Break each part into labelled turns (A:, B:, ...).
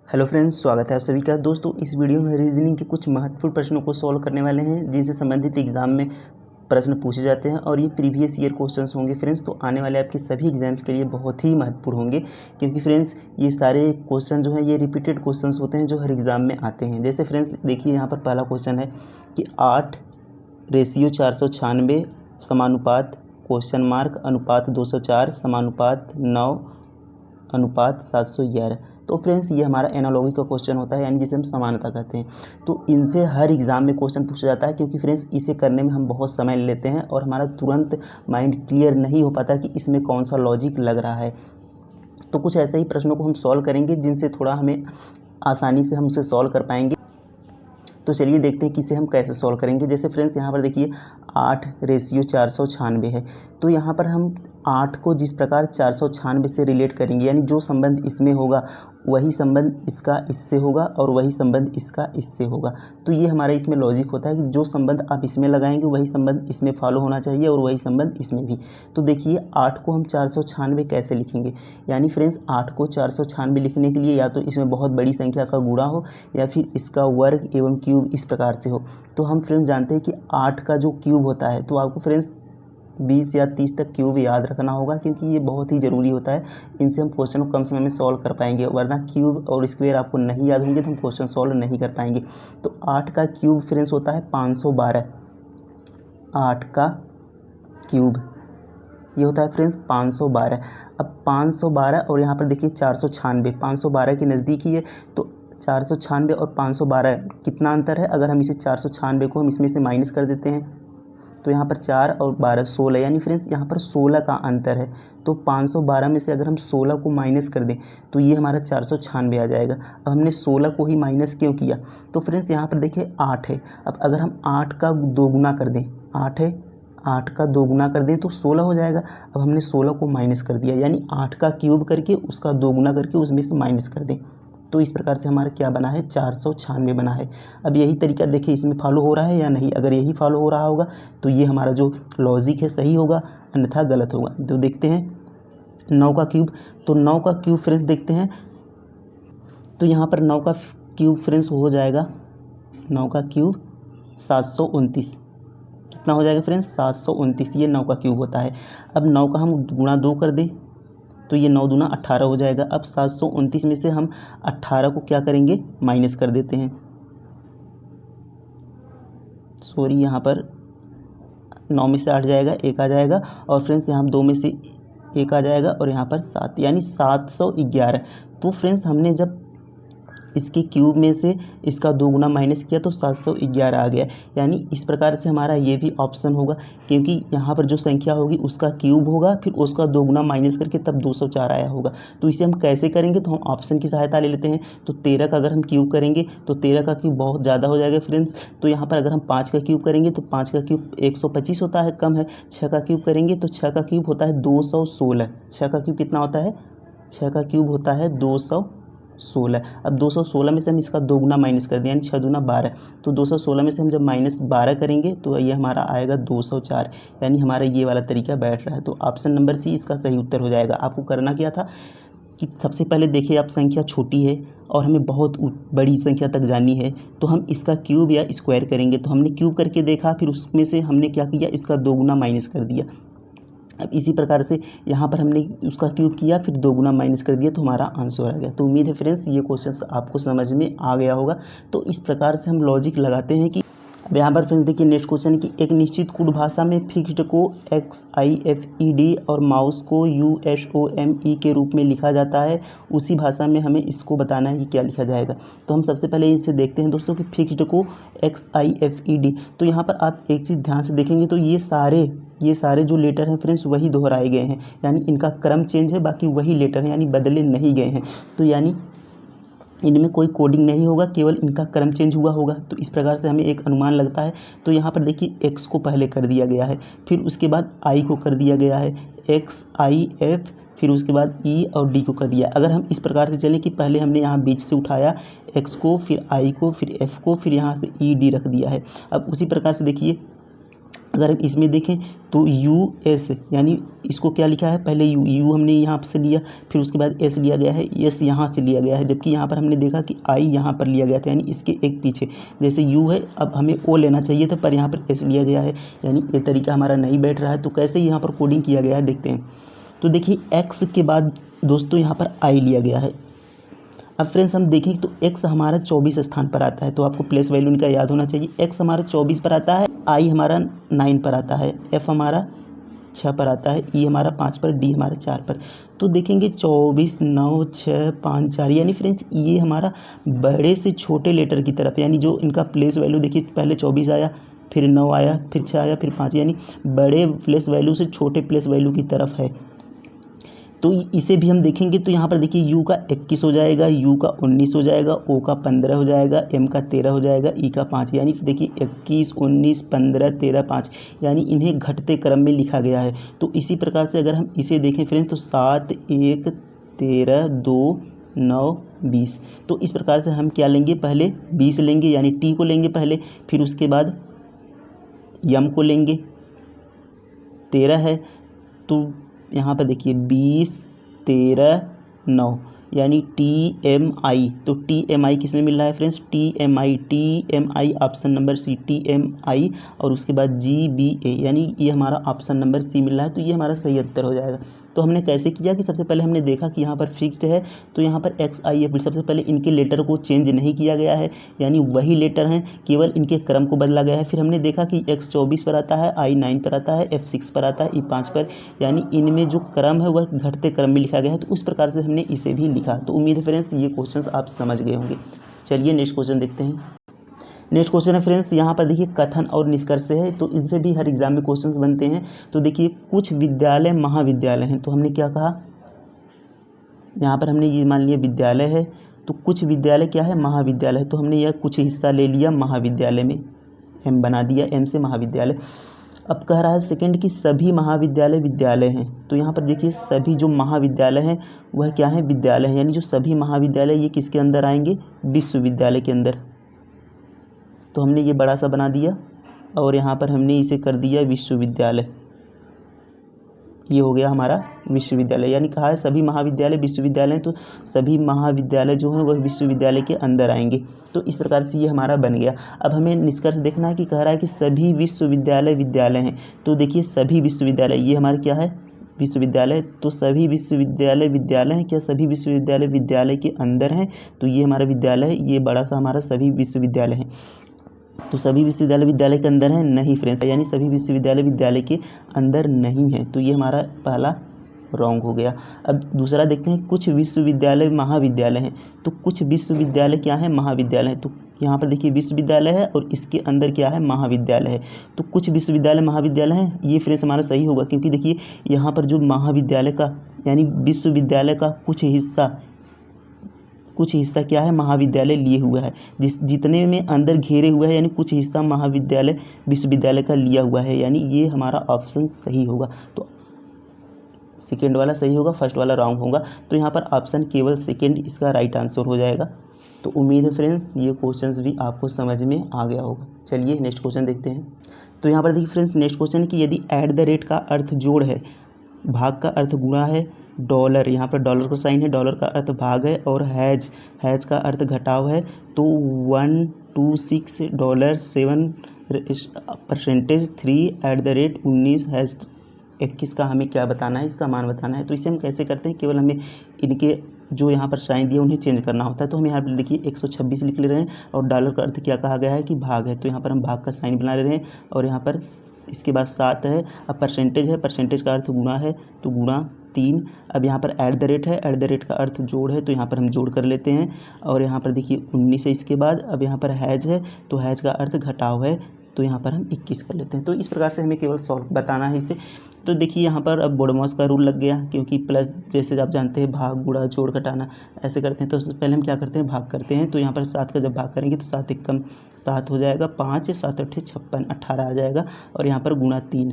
A: Hello friends, स्वागत है आप सभी का। दोस्तों, इस वीडियो में रीजनिंग के कुछ महत्वपूर्ण प्रश्नों को सॉल्व करने वाले हैं जिनसे संबंधित एग्जाम में प्रश्न पूछे जाते हैं और ये प्रीवियस ईयर क्वेश्चंस होंगे फ्रेंड्स। तो आने वाले आपके सभी एग्जाम्स के लिए बहुत ही महत्वपूर्ण होंगे, क्योंकि फ्रेंड्स ये सारे क्वेश्चन जो हैं ये रिपीटेड क्वेश्चंस होते हैं जो हर एग्ज़ाम में आते हैं। जैसे फ्रेंड्स देखिए, यहाँ पर पहला क्वेश्चन है कि 8:496 समानुपात क्वेश्चन मार्क अनुपात 204 समानुपात 9 अनुपात 711। तो फ्रेंड्स ये हमारा एनालॉजी का क्वेश्चन होता है, यानी जिसे हम समानता कहते हैं। तो इनसे हर एग्ज़ाम में क्वेश्चन पूछा जाता है, क्योंकि फ्रेंड्स इसे करने में हम बहुत समय लेते हैं और हमारा तुरंत माइंड क्लियर नहीं हो पाता कि इसमें कौन सा लॉजिक लग रहा है। तो कुछ ऐसे ही प्रश्नों को हम सॉल्व करेंगे जिनसे थोड़ा हमें आसानी से हम उसे सॉल्व कर पाएंगे। तो चलिए देखते हैं कि इसे हम कैसे सॉल्व करेंगे। जैसे फ्रेंड्स यहाँ पर देखिए 8:496 है, तो यहाँ पर हम 8 को जिस प्रकार 496 से रिलेट करेंगे, यानी जो संबंध इसमें होगा वही संबंध इसका इससे होगा और वही संबंध इसका इससे होगा। तो ये हमारा इसमें लॉजिक होता है कि जो संबंध आप इसमें लगाएंगे वही संबंध इसमें फॉलो होना चाहिए और वही संबंध इसमें भी। तो देखिए 8 को हम 496 कैसे लिखेंगे, यानी फ्रेंड्स 8 को 496 लिखने के लिए या तो इसमें बहुत बड़ी संख्या का गुणा हो या फिर इसका वर्ग एवं क्यूब इस प्रकार से हो। तो हम फ्रेंड्स जानते हैं कि 8 का जो क्यूब होता है, तो आपको फ्रेंड्स 20 या 30 तक क्यूब याद रखना होगा, क्योंकि ये बहुत ही ज़रूरी होता है। इनसे हम क्वेश्चन को कम समय में सॉल्व कर पाएंगे, वरना क्यूब और स्क्वायर आपको नहीं याद होंगे तो हम क्वेश्चन सॉल्व नहीं कर पाएंगे। तो 8 का क्यूब फ्रेंड्स होता है 512। 8 का क्यूब ये होता है फ्रेंड्स 512। अब 512 और यहाँ पर देखिए 496, 512 के नज़दीक ही है। तो 496 और 512 कितना अंतर है? अगर हम इसे 496 को हम इसमें से माइनस कर देते हैं तो यहाँ पर 4 और 12 16, यानी फ्रेंड्स यहाँ पर 16 का अंतर है। तो 512 में से अगर हम 16 को माइनस कर दें तो ये हमारा 496 आ जाएगा। अब हमने 16 को ही माइनस क्यों किया? तो फ्रेंड्स यहाँ पर देखिए 8 है। अब अगर हम 8 का दोगुना कर दें, 8 है, 8 का दोगुना कर दें तो 16 हो जाएगा। अब हमने 16 को माइनस कर दिया, यानी 8 का क्यूब करके उसका दोगुना करके उसमें से माइनस कर दें। तो इस प्रकार से हमारा क्या बना है? 496 बना है। अब यही तरीका देखिए इसमें फॉलो हो रहा है या नहीं। अगर यही फॉलो हो रहा होगा तो ये हमारा जो लॉजिक है सही होगा, अन्यथा गलत होगा। तो देखते हैं 9 का क्यूब। तो 9 का क्यूब फ्रेंड्स देखते हैं, तो यहाँ पर 9 का क्यूब फ्रेंड्स हो जाएगा, 9 का क्यूब 729। कितना हो जाएगा फ्रेंड्स? 729, ये 9 का क्यूब होता है। अब 9 का हम गुणा 2 कर दें तो ये 9 दूना 18 हो जाएगा। अब 729 में से हम 18 को क्या करेंगे? माइनस कर देते हैं। सॉरी, यहाँ पर 9 में से 8 जाएगा, 1 आ जाएगा और फ्रेंड्स यहाँ 2 में से 1 आ जाएगा और यहाँ पर 7, यानी 711। तो फ्रेंड्स हमने जब इसके क्यूब में से इसका दोगुना माइनस किया तो 711 आ गया। यानी इस प्रकार से हमारा ये भी ऑप्शन होगा, क्योंकि यहाँ पर जो संख्या होगी उसका क्यूब होगा, फिर उसका दोगुना माइनस करके तब 204 आया होगा। तो इसे हम कैसे करेंगे? तो हम ऑप्शन की सहायता ले लेते हैं। तो 13 का अगर हम क्यूब करेंगे तो 13 का क्यूब बहुत ज़्यादा हो जाएगा फ्रेंड्स। तो यहाँ पर अगर हम 5 का क्यूब करेंगे तो 5 का क्यूब 125 होता है, कम है। 6 का क्यूब करेंगे तो 6 का क्यूब होता है 216। 6 का क्यूब कितना होता है? 6 का क्यूब होता है 216। अब 216 में से हम इसका दोगुना माइनस कर दें, यानी 6 दूना 12। तो 216 में से हम जब -12 करेंगे तो ये हमारा आएगा 204, यानी हमारा ये वाला तरीका बैठ रहा है। तो ऑप्शन नंबर सी इसका सही उत्तर हो जाएगा। आपको करना क्या था कि सबसे पहले देखिए, आप संख्या छोटी है और हमें बहुत बड़ी संख्या तक जानी है, तो हम इसका क्यूब या स्क्वायर करेंगे। तो हमने क्यूब करके देखा, फिर उसमें से हमने क्या किया? इसका दोगुना माइनस कर दिया। अब इसी प्रकार से यहाँ पर हमने उसका क्यूब किया, फिर दोगुना माइनस कर दिया, तो हमारा आंसर आ गया। तो उम्मीद है फ्रेंड्स ये क्वेश्चन आपको समझ में आ गया होगा। तो इस प्रकार से हम लॉजिक लगाते हैं कि अब यहाँ पर फ्रेंड्स देखिए नेक्स्ट क्वेश्चन कि एक निश्चित कोड भाषा में फिक्स्ड को XIFED और माउस को USOME के रूप में लिखा जाता है। उसी भाषा में हमें इसको बताना है कि क्या लिखा जाएगा। तो हम सबसे पहले इसे देखते हैं दोस्तों कि फिक्स्ड को XIFED। तो यहाँ पर आप एक चीज़ ध्यान से देखेंगे तो ये सारे जो लेटर हैं फ्रेंड्स वही दोहराए गए हैं, यानी इनका क्रम चेंज है, बाकी वही लेटर हैं, यानी बदले नहीं गए हैं। तो यानी इनमें कोई कोडिंग नहीं होगा, केवल इनका क्रम चेंज हुआ होगा। तो इस प्रकार से हमें एक अनुमान लगता है। तो यहाँ पर देखिए एक्स को पहले कर दिया गया है, फिर उसके बाद आई को कर दिया गया है, XIF, फिर उसके बाद ई और डी को कर दिया। अगर हम इस प्रकार से चलें कि पहले हमने यहाँ बीच से उठाया एक्स को, फिर आई को, फिर एफ को, फिर यहाँ से ई डी रख दिया है। अब उसी प्रकार से देखिए अगर हम इसमें देखें तो यू एस, यानी इसको क्या लिखा है, पहले यू हमने यहाँ से लिया, फिर उसके बाद एस लिया गया है, एस यहाँ से लिया गया है, जबकि यहाँ पर हमने देखा कि आई यहाँ पर लिया गया था, यानी इसके एक पीछे। जैसे यू है, अब हमें ओ लेना चाहिए था, पर यहाँ पर एस लिया गया है, यानी ये तरीका हमारा नहीं बैठ रहा है। तो कैसे यहाँ पर कोडिंग किया गया है देखते हैं। तो देखिए एक्स के बाद दोस्तों यहाँ पर आई लिया गया है। अब फ्रेंड्स हम देखें तो x हमारा 24 स्थान पर आता है, तो आपको प्लेस वैल्यू इनका याद होना चाहिए। x हमारा 24 पर आता है, i हमारा 9 पर आता है, f हमारा 6 पर आता है, e हमारा 5 पर, d हमारा 4 पर। तो देखेंगे 24, 9, 6, 5, 4, यानी फ्रेंड्स ये हमारा बड़े से छोटे लेटर की तरफ, यानी जो इनका प्लेस वैल्यू देखिए, पहले 24 आया, फिर 9 आया, फिर 6 आया, फिर 5, यानी बड़े प्लेस वैल्यू से छोटे प्लेस वैल्यू की तरफ है। तो इसे भी हम देखेंगे तो यहाँ पर देखिए यू का 21 हो जाएगा, यू का 19 हो जाएगा, ओ का 15 हो जाएगा, एम का 13 हो जाएगा, ई का 5, यानी देखिए 21, 19, 15, 13, 5, यानी इन्हें घटते क्रम में लिखा गया है। तो इसी प्रकार से अगर हम इसे देखें फ्रेंड्स तो 7, 1, 13, 2, 9, 20। तो इस प्रकार से हम क्या लेंगे, पहले 20 लेंगे, यानी टी को लेंगे पहले, फिर उसके बाद यम को लेंगे, 13 है तो यहाँ पर देखिए 20, 13, 9, यानी TMI। तो TMI किस में मिल रहा है friends, TMI option number C, TMI, और उसके बाद GBA, यानी ये हमारा ऑप्शन नंबर सी मिल रहा है। तो ये हमारा सही उत्तर हो जाएगा। तो हमने कैसे किया कि सबसे पहले हमने देखा कि यहाँ पर फिक्स्ड है, तो यहाँ पर XI सबसे पहले इनके लेटर को चेंज नहीं किया गया है, यानी वही लेटर हैं, केवल इनके क्रम को बदला गया है। फिर हमने देखा कि X 24 पर आता है, I 9 पर आता है, F 6 पर आता है, E 5 पर, यानी इनमें जो क्रम है वह घटते क्रम में लिखा गया है। तो उस प्रकार से हमने इसे भी लिखा। तो उम्मीद है फ्रेंड्स ये क्वेश्चन आप समझ गए होंगे। चलिए नेक्स्ट क्वेश्चन देखते हैं। नेक्स्ट क्वेश्चन है फ्रेंड्स, यहाँ पर देखिए कथन और निष्कर्ष है, तो इनसे भी हर एग्जाम में क्वेश्चंस बनते हैं। तो देखिए कुछ विद्यालय महाविद्यालय हैं, तो हमने क्या कहा, यहाँ पर हमने ये मान लिया विद्यालय है, तो कुछ विद्यालय क्या है, महाविद्यालय है, तो हमने यह कुछ हिस्सा ले लिया महाविद्यालय में, एम बना दिया, एम से महाविद्यालय। अब कह रहा है सेकंड कि सभी महाविद्यालय विद्यालय हैं, तो यहाँ पर देखिए सभी जो महाविद्यालय हैं वह क्या है, विद्यालय हैं, यानी जो सभी महाविद्यालय ये किसके अंदर आएंगे, विश्वविद्यालय के अंदर। तो हमने ये बड़ा सा बना दिया और यहाँ पर हमने इसे कर दिया विश्वविद्यालय, ये हो गया हमारा विश्वविद्यालय। यानी कहा है सभी महाविद्यालय विश्वविद्यालय, तो सभी महाविद्यालय जो हैं वह विश्वविद्यालय के अंदर आएंगे। तो इस प्रकार से ये हमारा बन गया। अब हमें निष्कर्ष देखना है कि कह रहा है कि सभी विश्वविद्यालय विद्यालय हैं, तो देखिए सभी विश्वविद्यालय, ये हमारे क्या है, विश्वविद्यालय, तो सभी विश्वविद्यालय विद्यालय हैं क्या, सभी विश्वविद्यालय विद्यालय के अंदर हैं, तो ये हमारा विद्यालय है, ये बड़ा सा हमारा सभी विश्वविद्यालय हैं। तो सभी विश्वविद्यालय विद्यालय के अंदर है नहीं फ्रेंड्स, यानी सभी विश्वविद्यालय विद्यालय के अंदर नहीं है, तो ये हमारा पहला रॉन्ग हो गया। अब दूसरा देखते हैं, कुछ विश्वविद्यालय महाविद्यालय हैं, तो कुछ विश्वविद्यालय क्या है, महाविद्यालय है, तो यहाँ पर देखिए विश्वविद्यालय है और इसके अंदर क्या है, महाविद्यालय है, तो कुछ विश्वविद्यालय महाविद्यालय हैं, ये फ्रेंड्स हमारा सही होगा, क्योंकि देखिए यहाँ पर जो महाविद्यालय का यानी विश्वविद्यालय का कुछ हिस्सा क्या है, महाविद्यालय लिए हुआ है, जितने में अंदर घेरे हुआ है, यानी कुछ हिस्सा महाविद्यालय विश्वविद्यालय का लिया हुआ है, यानी ये हमारा ऑप्शन सही होगा। तो सेकेंड वाला सही होगा, फर्स्ट वाला रॉन्ग होगा, तो यहाँ पर ऑप्शन केवल सेकेंड इसका राइट आंसर हो जाएगा। तो उम्मीद है फ्रेंड्स ये क्वेश्चंस भी आपको समझ में आ गया होगा। चलिए नेक्स्ट क्वेश्चन देखते हैं। तो यहाँ पर देखिए फ्रेंड्स नेक्स्ट क्वेश्चन है कि यदि ऐट द रेट का अर्थ जोड़ है, भाग का अर्थ गुणा है, डॉलर, यहाँ पर डॉलर का साइन है, डॉलर का अर्थ भाग है, और हैज का अर्थ घटाव है, तो 126 dollar 7 percentage 3 at the rate 19 has 21 का हमें क्या बताना है, इसका मान बताना है। तो इसे हम कैसे करते हैं, केवल हमें इनके जो यहाँ पर साइन दिए उन्हें चेंज करना होता है। तो हम यहाँ पर देखिए 126 लिख ले रहे हैं, और डॉलर का अर्थ क्या कहा गया है कि भाग है, तो यहाँ पर हम भाग का साइन बना ले रहे हैं, और यहाँ पर इसके बाद 7 है। अब परसेंटेज है, परसेंटेज का अर्थ गुणा है, तो गुणा 3। अब यहाँ पर ऐट द रेट है, ऐट द रेट का अर्थ जोड़ है, तो यहाँ पर हम जोड़ कर लेते हैं, और यहाँ पर देखिए 19 है इसके बाद। अब यहाँ पर हैज है, तो हैज का अर्थ घटाव है, तो यहाँ पर हम 21 कर लेते हैं। तो इस प्रकार से हमें केवल सॉल्व बताना है इसे। तो देखिए यहाँ पर अब बोडमॉस का रूल लग गया, क्योंकि प्लस जैसे आप जानते हैं भाग गुणा जोड़ घटाना ऐसे करते हैं। तो सबसे पहले हम क्या करते हैं, भाग करते हैं। तो यहाँ पर 7 का जब भाग करेंगे तो 7 एक कम 7 हो जाएगा, 5 7 8 56 18 आ जाएगा, और यहाँ पर गुणा 3।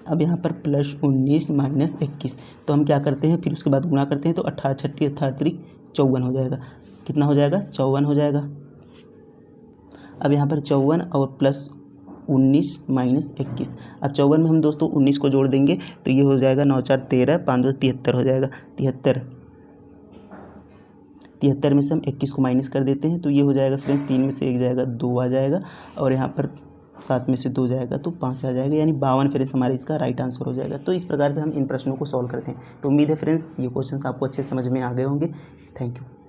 A: अब यहाँ पर प्लस 19 माइनस 21, तो हम क्या करते हैं, फिर उसके बाद गुणा करते हैं, तो 18 छठी 18 54 हो जाएगा। कितना हो जाएगा, 54 हो जाएगा। अब यहाँ पर 54 और प्लस 19 माइनस 21। अब 54 में हम दोस्तों 19 को जोड़ देंगे तो ये हो जाएगा 9 4 13, 5 2 73 हो जाएगा। 73 में से हम 21 को माइनस कर देते हैं तो ये हो जाएगा फ्रेंड्स 3 में से 1 जाएगा 2 आ जाएगा, और यहाँ पर 7 में से 2 जाएगा तो 5 आ जाएगा, यानी 52 फ्रेंड्स हमारा इसका राइट आंसर हो जाएगा। तो इस प्रकार से हम इन प्रश्नों को सॉल्व करते हैं। तो उम्मीद है फ्रेंड्स ये क्वेश्चन आपको अच्छे समझ में आ गए होंगे। Thank you.